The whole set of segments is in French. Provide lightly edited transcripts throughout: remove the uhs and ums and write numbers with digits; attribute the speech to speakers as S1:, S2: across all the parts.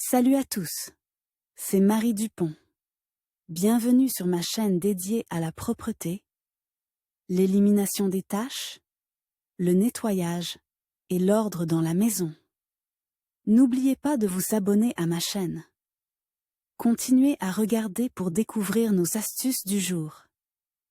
S1: Salut à tous, c'est Marie Dupont. Bienvenue sur ma chaîne dédiée à la propreté, l'élimination des taches, le nettoyage et l'ordre dans la maison. N'oubliez pas de vous abonner à ma chaîne. Continuez à regarder pour découvrir nos astuces du jour.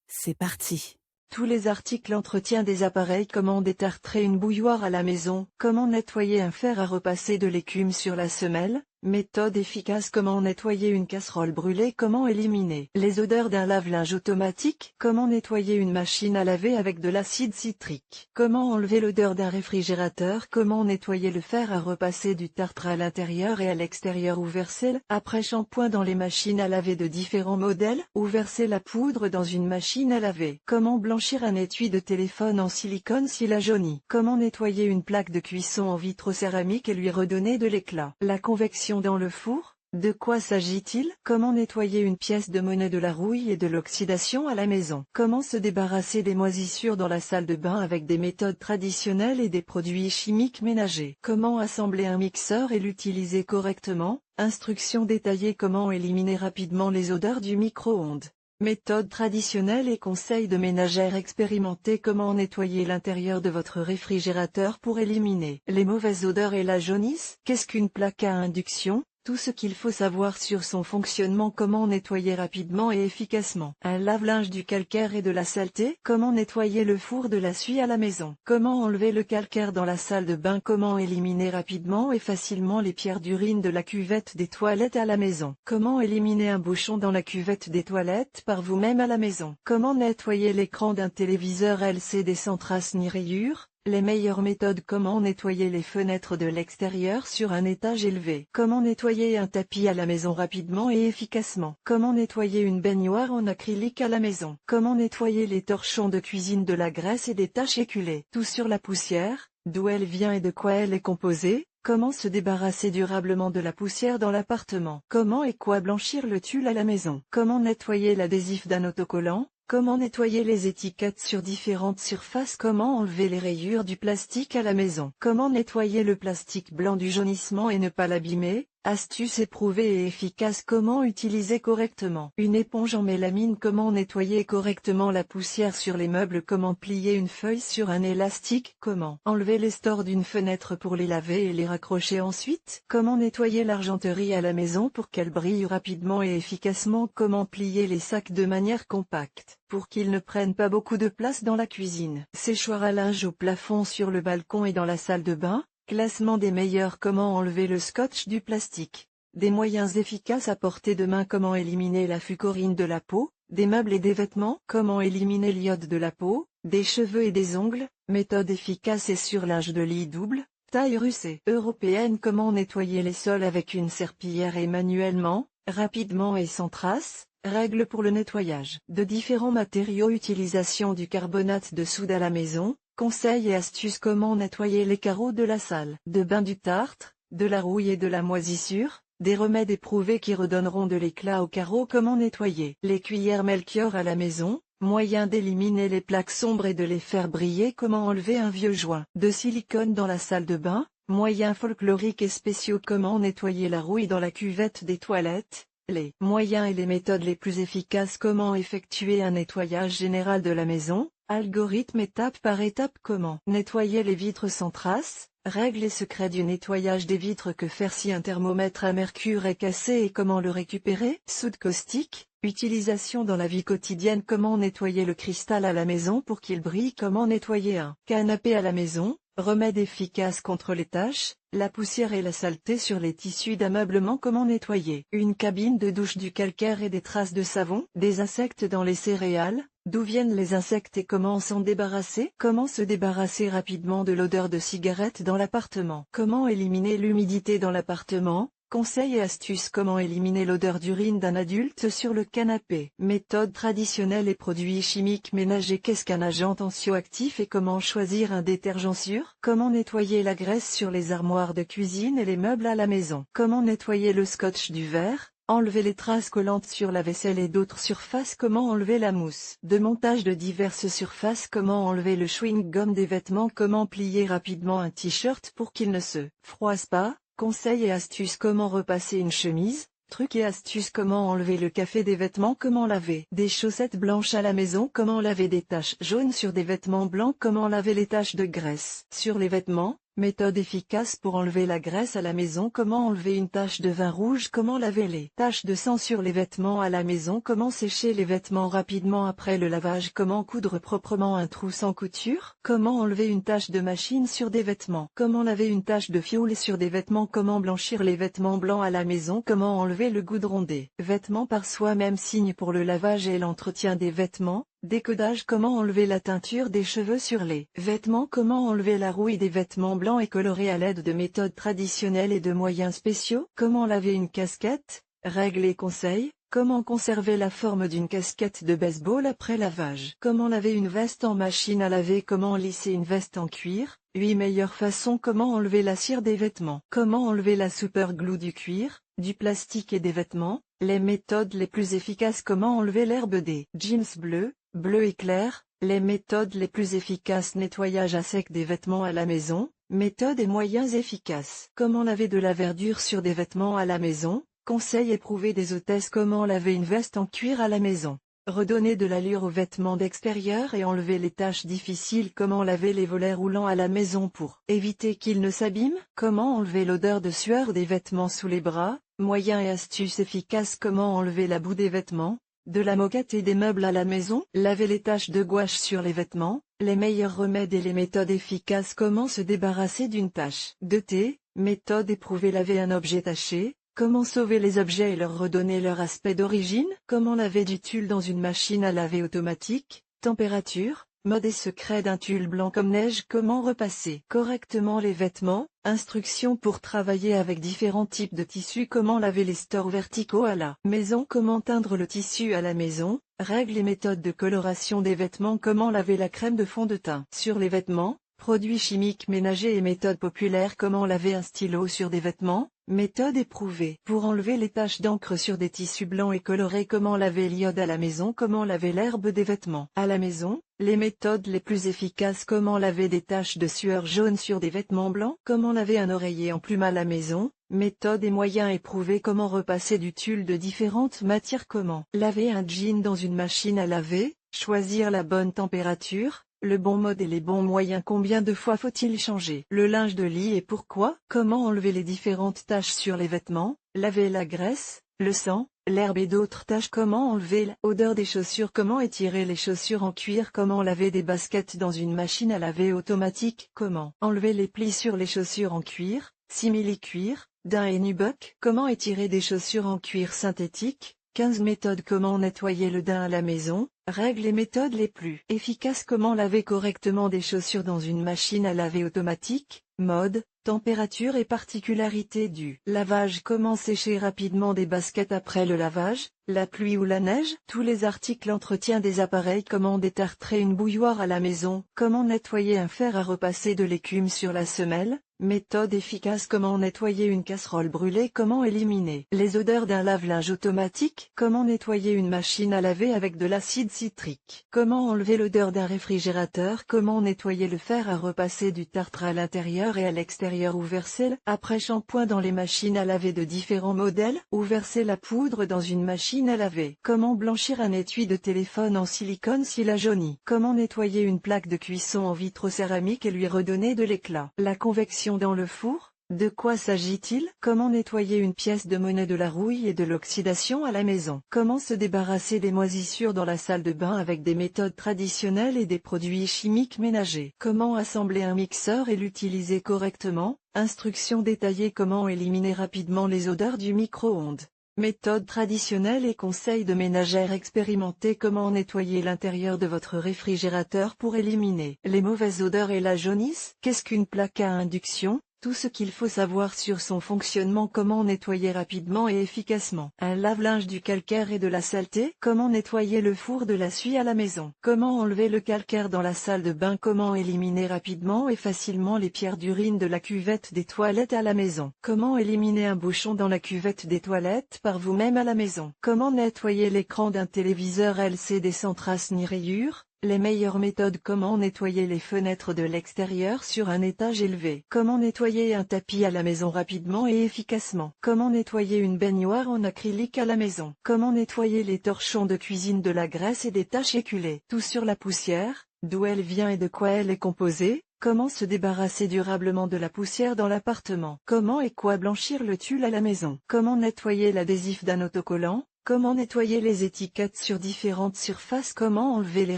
S1: C'est parti!
S2: Tous les articles entretien des appareils. Comment détartrer une bouilloire à la maison. Comment nettoyer un fer à repasser de l'écume sur la semelle. Méthode efficace. Comment nettoyer une casserole brûlée. Comment éliminer les odeurs d'un lave-linge automatique. Comment nettoyer une machine à laver avec de l'acide citrique. Comment enlever l'odeur d'un réfrigérateur. Comment nettoyer le fer à repasser du tartre à l'intérieur et à l'extérieur ou verser après-shampoing dans les machines à laver de différents modèles. Ou verser la poudre dans une machine à laver. Comment blanchir un étui de téléphone en silicone s'il a jauni. Comment nettoyer une plaque de cuisson en vitrocéramique et lui redonner de l'éclat. La convection dans le four. De quoi s'agit-il? Comment nettoyer une pièce de monnaie de la rouille et de l'oxydation à la maison? Comment se débarrasser des moisissures dans la salle de bain avec des méthodes traditionnelles et des produits chimiques ménagers? Comment assembler un mixeur et l'utiliser correctement? Instructions détaillées. Comment éliminer rapidement les odeurs du micro-ondes? Méthode traditionnelle et conseils de ménagère expérimentée. Comment nettoyer l'intérieur de votre réfrigérateur pour éliminer les mauvaises odeurs et la jaunisse? Qu'est-ce qu'une plaque à induction? Tout ce qu'il faut savoir sur son fonctionnement. Comment nettoyer rapidement et efficacement un lave-linge du calcaire et de la saleté. Comment nettoyer le four de la suie à la maison. Comment enlever le calcaire dans la salle de bain. Comment éliminer rapidement et facilement les pierres d'urine de la cuvette des toilettes à la maison. Comment éliminer un bouchon dans la cuvette des toilettes par vous-même à la maison. Comment nettoyer l'écran d'un téléviseur LCD sans traces ni rayures. Les meilleures méthodes. Comment nettoyer les fenêtres de l'extérieur sur un étage élevé. Comment nettoyer un tapis à la maison rapidement et efficacement. Comment nettoyer une baignoire en acrylique à la maison. Comment nettoyer les torchons de cuisine de la graisse et des taches éculées. Tout sur la poussière, d'où elle vient et de quoi elle est composée. Comment se débarrasser durablement de la poussière dans l'appartement. Comment et quoi blanchir le tulle à la maison. Comment nettoyer l'adhésif d'un autocollant. Comment nettoyer les étiquettes sur différentes surfaces. Comment enlever les rayures du plastique à la maison. Comment nettoyer le plastique blanc du jaunissement et ne pas l'abîmer. Astuce éprouvée et efficace. Comment utiliser correctement une éponge en mélamine. Comment nettoyer correctement la poussière sur les meubles. Comment plier une feuille sur un élastique. Comment enlever les stores d'une fenêtre pour les laver et les raccrocher ensuite. Comment nettoyer l'argenterie à la maison pour qu'elle brille rapidement et efficacement. Comment plier les sacs de manière compacte pour qu'ils ne prennent pas beaucoup de place dans la cuisine. Séchoir à linge au plafond sur le balcon et dans la salle de bain. Classement des meilleurs. Comment enlever le scotch du plastique. Des moyens efficaces à portée de main. Comment éliminer la fucorine de la peau, des meubles et des vêtements. Comment éliminer l'iode de la peau, des cheveux et des ongles. Méthode efficace et sur linge de lit double, taille russe et européenne. Comment nettoyer les sols avec une serpillière et manuellement, rapidement et sans trace. Règles pour le nettoyage de différents matériaux. Utilisation du carbonate de soude à la maison. Conseils et astuces. Comment nettoyer les carreaux de la salle de bain du tartre, de la rouille et de la moisissure. Des remèdes éprouvés qui redonneront de l'éclat aux carreaux. Comment nettoyer les cuillères Melchior à la maison. Moyen d'éliminer les plaques sombres et de les faire briller. Comment enlever un vieux joint de silicone dans la salle de bain. Moyens folkloriques et spéciaux. Comment nettoyer la rouille dans la cuvette des toilettes. Les moyens et les méthodes les plus efficaces. Comment effectuer un nettoyage général de la maison. Algorithme étape par étape. Comment nettoyer les vitres sans trace. Règles et secrets du nettoyage des vitres. Que faire si un thermomètre à mercure est cassé et comment le récupérer. Soude caustique. Utilisation dans la vie quotidienne. Comment nettoyer le cristal à la maison pour qu'il brille. Comment nettoyer un canapé à la maison. Remède efficace contre les taches, la poussière et la saleté sur les tissus d'ameublement. Comment nettoyer une cabine de douche du calcaire et des traces de savon. Des insectes dans les céréales. D'où viennent les insectes et comment s'en débarrasser. Comment se débarrasser rapidement de l'odeur de cigarette dans l'appartement. Comment éliminer l'humidité dans l'appartement. Conseils et astuces. Comment éliminer l'odeur d'urine d'un adulte sur le canapé. Méthode traditionnelle et produits chimiques ménagers. Qu'est-ce qu'un agent tensioactif et comment choisir un détergent sûr. Comment nettoyer la graisse sur les armoires de cuisine et les meubles à la maison. Comment nettoyer le scotch du verre. Enlever les traces collantes sur la vaisselle et d'autres surfaces. Comment enlever la mousse de montage de diverses surfaces. Comment enlever le chewing-gum des vêtements. Comment plier rapidement un t-shirt pour qu'il ne se froisse pas. Conseils et astuces comment repasser une chemise, trucs et astuces comment enlever le café des vêtements, comment laver des chaussettes blanches à la maison, comment laver des taches jaunes sur des vêtements blancs, comment laver les taches de graisse sur les vêtements, méthode efficace pour enlever la graisse à la maison, comment enlever une tache de vin rouge, comment laver les taches de sang sur les vêtements à la maison, comment sécher les vêtements rapidement après le lavage, comment coudre proprement un trou sans couture, comment enlever une tache de machine sur des vêtements, comment laver une tache de fioul sur des vêtements, comment blanchir les vêtements blancs à la maison, comment enlever le goudron des vêtements par soi-même, signe pour le lavage et l'entretien des vêtements. Décodage, comment enlever la teinture des cheveux sur les vêtements, comment enlever la rouille des vêtements blancs et colorés à l'aide de méthodes traditionnelles et de moyens spéciaux, comment laver une casquette, règles et conseils, comment conserver la forme d'une casquette de baseball après lavage, comment laver une veste en machine à laver, comment lisser une veste en cuir, 8 meilleures façons, comment enlever la cire des vêtements, comment enlever la super glue du cuir, du plastique et des vêtements, les méthodes les plus efficaces, comment enlever l'herbe des jeans bleus, bleu éclair, les méthodes les plus efficaces, nettoyage à sec des vêtements à la maison, méthodes et moyens efficaces. Comment laver de la verdure sur des vêtements à la maison, conseils éprouvés des hôtesses, comment laver une veste en cuir à la maison. Redonner de l'allure aux vêtements d'extérieur et enlever les tâches difficiles, comment laver les volets roulants à la maison pour éviter qu'ils ne s'abîment, comment enlever l'odeur de sueur des vêtements sous les bras, moyens et astuces efficaces, comment enlever la boue des vêtements, de la moquette et des meubles à la maison, laver les taches de gouache sur les vêtements, les meilleurs remèdes et les méthodes efficaces, comment se débarrasser d'une tache de thé, méthode éprouvée, laver un objet taché, comment sauver les objets et leur redonner leur aspect d'origine, comment laver du tulle dans une machine à laver automatique, température, mode et secret d'un tulle blanc comme neige, comment repasser correctement les vêtements, instructions pour travailler avec différents types de tissus, comment laver les stores verticaux à la maison, comment teindre le tissu à la maison, règles et méthodes de coloration des vêtements, comment laver la crème de fond de teint sur les vêtements, produits chimiques ménagers et méthodes populaires, comment laver un stylo sur des vêtements, méthode éprouvée pour enlever les taches d'encre sur des tissus blancs et colorés, comment laver l'iode à la maison, comment laver l'herbe des vêtements à la maison, les méthodes les plus efficaces, comment laver des taches de sueur jaune sur des vêtements blancs, comment laver un oreiller en plume à la maison, méthode et moyens éprouvés, comment repasser du tulle de différentes matières, comment laver un jean dans une machine à laver, choisir la bonne température, le bon mode et les bons moyens, combien de fois faut-il changer le linge de lit et pourquoi, comment enlever les différentes taches sur les vêtements, laver la graisse, le sang, l'herbe et d'autres taches, comment enlever l'odeur des chaussures, comment étirer les chaussures en cuir, comment laver des baskets dans une machine à laver automatique, comment enlever les plis sur les chaussures en cuir, simili-cuir, daim et nubuck, comment étirer des chaussures en cuir synthétique, 15 méthodes, comment nettoyer le daim à la maison, règles et méthodes les plus efficaces, comment laver correctement des chaussures dans une machine à laver automatique, mode, température et particularités du lavage, comment sécher rapidement des baskets après le lavage, la pluie ou la neige, tous les articles, entretien des appareils, comment détartrer une bouilloire à la maison, comment nettoyer un fer à repasser de l'écume sur la semelle, méthode efficace, comment nettoyer une casserole brûlée, comment éliminer les odeurs d'un lave-linge automatique, comment nettoyer une machine à laver avec de l'acide citrique, comment enlever l'odeur d'un réfrigérateur, comment nettoyer le fer à repasser du tartre à l'intérieur et à l'extérieur, ou verser après shampoing dans les machines à laver de différents modèles, ou verser la poudre dans une machine à laver, comment blanchir un étui de téléphone en silicone s'il a jauni, comment nettoyer une plaque de cuisson en vitrocéramique et lui redonner de l'éclat, la convection dans le four, de quoi s'agit-il, comment nettoyer une pièce de monnaie de la rouille et de l'oxydation à la maison, comment se débarrasser des moisissures dans la salle de bain avec des méthodes traditionnelles et des produits chimiques ménagers, comment assembler un mixeur et l'utiliser correctement, instructions détaillées, comment éliminer rapidement les odeurs du micro-ondes. Méthode traditionnelle et conseils de ménagère expérimentée, comment nettoyer l'intérieur de votre réfrigérateur pour éliminer les mauvaises odeurs et la jaunisse, qu'est-ce qu'une plaque à induction, tout ce qu'il faut savoir sur son fonctionnement, comment nettoyer rapidement et efficacement un lave-linge du calcaire et de la saleté, comment nettoyer le four de la suie à la maison, comment enlever le calcaire dans la salle de bain, comment éliminer rapidement et facilement les pierres d'urine de la cuvette des toilettes à la maison, comment éliminer un bouchon dans la cuvette des toilettes par vous-même à la maison, comment nettoyer l'écran d'un téléviseur LCD sans traces ni rayures, Les meilleures méthodes. Comment nettoyer les fenêtres de l'extérieur sur un étage élevé. Comment nettoyer un tapis à la maison rapidement et efficacement. Comment nettoyer une baignoire en acrylique à la maison. Comment nettoyer les torchons de cuisine de la graisse et des taches éculées. Tout sur la poussière, d'où elle vient et de quoi elle est composée. Comment se débarrasser durablement de la poussière dans l'appartement. Comment et quoi blanchir le tulle à la maison. Comment nettoyer l'adhésif d'un autocollant. Comment nettoyer les étiquettes sur différentes surfaces. Comment enlever les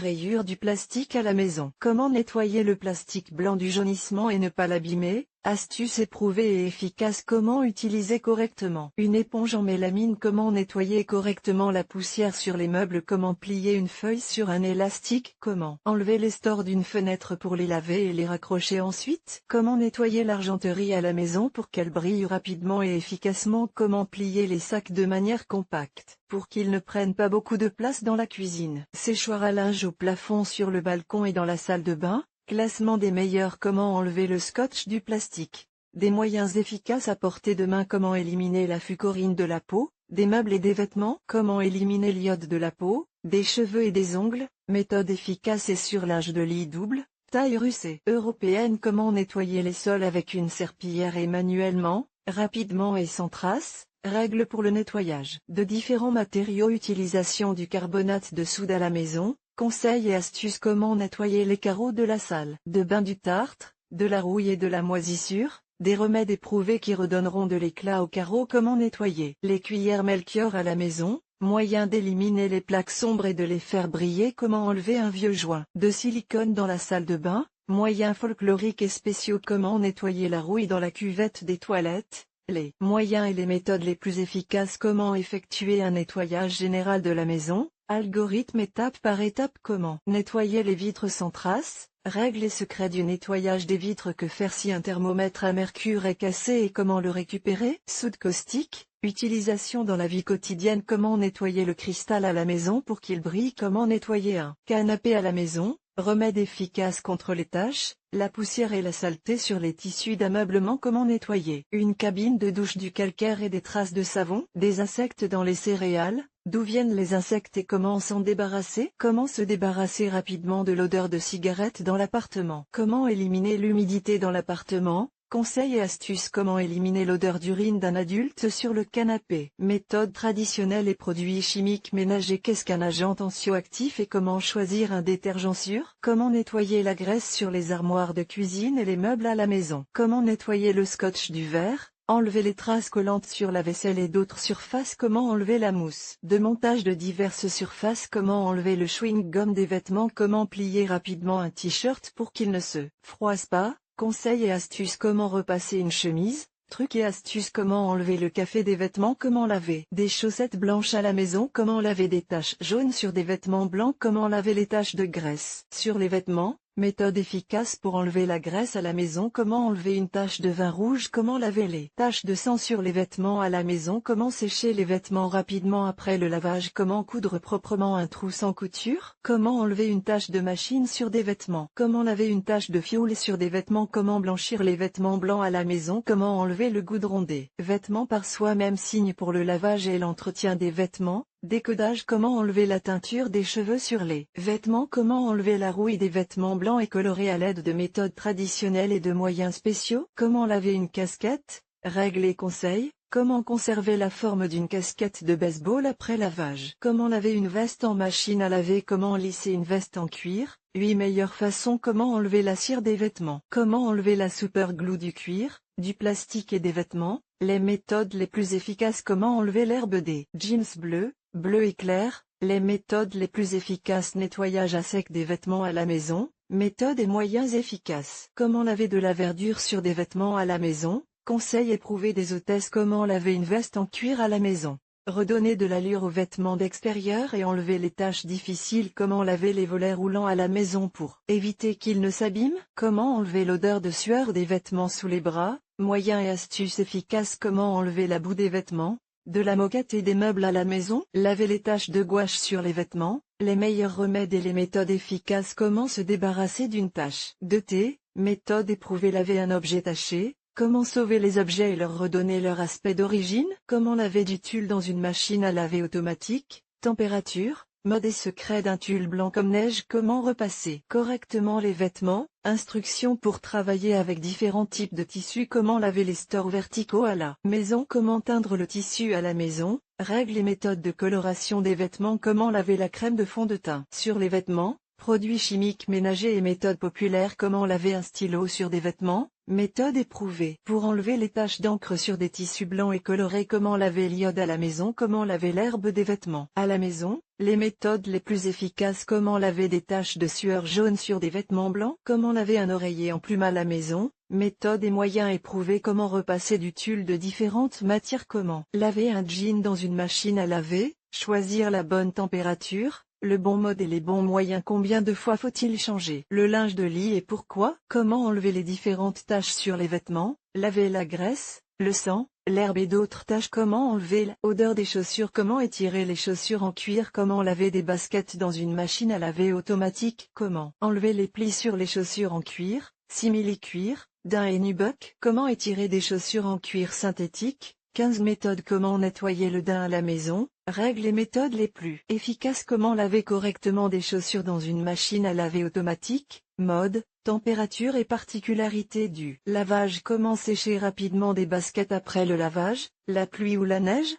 S2: rayures du plastique à la maison. Comment nettoyer le plastique blanc du jaunissement et ne pas l'abîmer. Astuce éprouvée et efficace. Comment utiliser correctement une éponge en mélamine. Comment nettoyer correctement la poussière sur les meubles. Comment plier une feuille sur un élastique. Comment enlever les stores d'une fenêtre pour les laver et les raccrocher ensuite. Comment nettoyer l'argenterie à la maison pour qu'elle brille rapidement et efficacement. Comment plier les sacs de manière compacte pour qu'ils ne prennent pas beaucoup de place dans la cuisine. Séchoir à linge au plafond sur le balcon et dans la salle de bain. Classement des meilleurs. Comment enlever le scotch du plastique. Des moyens efficaces à portée de main. Comment éliminer la fucorine de la peau, des meubles et des vêtements. Comment éliminer l'iode de la peau, des cheveux et des ongles. Méthode efficace et sur linge de lit double, taille russe et européenne. Comment nettoyer les sols avec une serpillière et manuellement, rapidement et sans trace. Règles pour le nettoyage de différents matériaux. Utilisation du carbonate de soude à la maison. Conseils et astuces. Comment nettoyer les carreaux de la salle de bain du tartre, de la rouille et de la moisissure. Des remèdes éprouvés qui redonneront de l'éclat aux carreaux. Comment nettoyer les cuillères Melchior à la maison. Moyen d'éliminer les plaques sombres et de les faire briller. Comment enlever un vieux joint de silicone dans la salle de bain. Moyens folkloriques et spéciaux. Comment nettoyer la rouille dans la cuvette des toilettes. Les moyens et les méthodes les plus efficaces. Comment effectuer un nettoyage général de la maison. Algorithme étape par étape. Comment nettoyer les vitres sans trace. Règles et secrets du nettoyage des vitres. Que faire si un thermomètre à mercure est cassé et comment le récupérer. Soude caustique. Utilisation dans la vie quotidienne. Comment nettoyer le cristal à la maison pour qu'il brille. Comment nettoyer un canapé à la maison. Remède efficace contre les taches, la poussière et la saleté sur les tissus d'ameublement. Comment nettoyer une cabine de douche du calcaire et des traces de savon. Des insectes dans les céréales. D'où viennent les insectes et comment s'en débarrasser. Comment se débarrasser rapidement de l'odeur de cigarette dans l'appartement. Comment éliminer l'humidité dans l'appartement. Conseils et astuces. Comment éliminer l'odeur d'urine d'un adulte sur le canapé. Méthode traditionnelle et produits chimiques ménagers. Qu'est-ce qu'un agent tensioactif et comment choisir un détergent sûr. Comment nettoyer la graisse sur les armoires de cuisine et les meubles à la maison. Comment nettoyer le scotch du verre. Enlever les traces collantes sur la vaisselle et d'autres surfaces. Comment enlever la mousse de montage de diverses surfaces. Comment enlever le chewing-gum des vêtements. Comment plier rapidement un t-shirt pour qu'il ne se froisse pas. Conseils et astuces. Comment repasser une chemise. Trucs et astuces. Comment enlever le café des vêtements. Comment laver des chaussettes blanches à la maison. Comment laver des taches jaunes sur des vêtements blancs. Comment laver les taches de graisse sur les vêtements. Méthode efficace pour enlever la graisse à la maison. Comment enlever une tache de vin rouge. Comment laver les taches de sang sur les vêtements à la maison. Comment sécher les vêtements rapidement après le lavage. Comment coudre proprement un trou sans couture. Comment enlever une tache de machine sur des vêtements. Comment laver une tache de fioul sur des vêtements. Comment blanchir les vêtements blancs à la maison. Comment enlever le goudron des vêtements par soi-même. Signe pour le lavage et l'entretien des vêtements. Décodage. Comment enlever la teinture des cheveux sur les vêtements. Comment enlever la rouille des vêtements blancs et colorés à l'aide de méthodes traditionnelles et de moyens spéciaux. Comment laver une casquette. Règles et conseils. Comment conserver la forme d'une casquette de baseball après lavage. Comment laver une veste en machine à laver. Comment lisser une veste en cuir. 8 meilleures façons. Comment enlever la cire des vêtements. Comment enlever la super glue du cuir, du plastique et des vêtements. Les méthodes les plus efficaces. Comment enlever l'herbe des jeans bleus, bleu et clair. Les méthodes les plus efficaces. Nettoyage à sec des vêtements à la maison. Méthodes et moyens efficaces. Comment laver de la verdure sur des vêtements à la maison. Conseils éprouvés des hôtesses. Comment laver une veste en cuir à la maison. Redonner de l'allure aux vêtements d'extérieur et enlever les tâches difficiles. Comment laver les volets roulants à la maison pour éviter qu'ils ne s'abîment. Comment enlever l'odeur de sueur des vêtements sous les bras. Moyens et astuces efficaces. Comment enlever la boue des vêtements, de la moquette et des meubles à la maison. Laver les taches de gouache sur les vêtements. Les meilleurs remèdes et les méthodes efficaces. Comment se débarrasser d'une tache de thé. Méthode éprouvée. Laver un objet taché. Comment sauver les objets et leur redonner leur aspect d'origine. Comment laver du tulle dans une machine à laver automatique. Température. Mode et secret d'un tulle blanc comme neige. Comment repasser correctement les vêtements. Instructions pour travailler avec différents types de tissus. Comment laver les stores verticaux à la maison. Comment teindre le tissu à la maison. Règles et méthodes de coloration des vêtements. Comment laver la crème de fond de teint sur les vêtements. Produits chimiques ménagers et méthodes populaires. Comment laver un stylo sur des vêtements. Méthode éprouvée pour enlever les taches d'encre sur des tissus blancs et colorés. Comment laver l'iode à la maison. Comment laver l'herbe des vêtements à la maison. Les méthodes les plus efficaces. Comment laver des taches de sueur jaune sur des vêtements blancs. Comment laver un oreiller en plume à la maison. Méthode et moyens éprouvés. Comment repasser du tulle de différentes matières. Comment laver un jean dans une machine à laver. Choisir la bonne température, le bon mode et les bons moyens. Combien de fois faut-il changer le linge de lit et pourquoi? Comment enlever les différentes taches sur les vêtements, laver la graisse, le sang, l'herbe et d'autres taches. Comment enlever l'odeur des chaussures. Comment étirer les chaussures en cuir. Comment laver des baskets dans une machine à laver automatique. Comment enlever les plis sur les chaussures en cuir, simili-cuir, daim et nubuck. Comment étirer des chaussures en cuir synthétique. 15 méthodes. Comment nettoyer le daim à la maison. Règles et méthodes les plus efficaces. Comment laver correctement des chaussures dans une machine à laver automatique. Mode, température et particularités du lavage. Comment sécher rapidement des baskets après le lavage, la pluie ou la neige.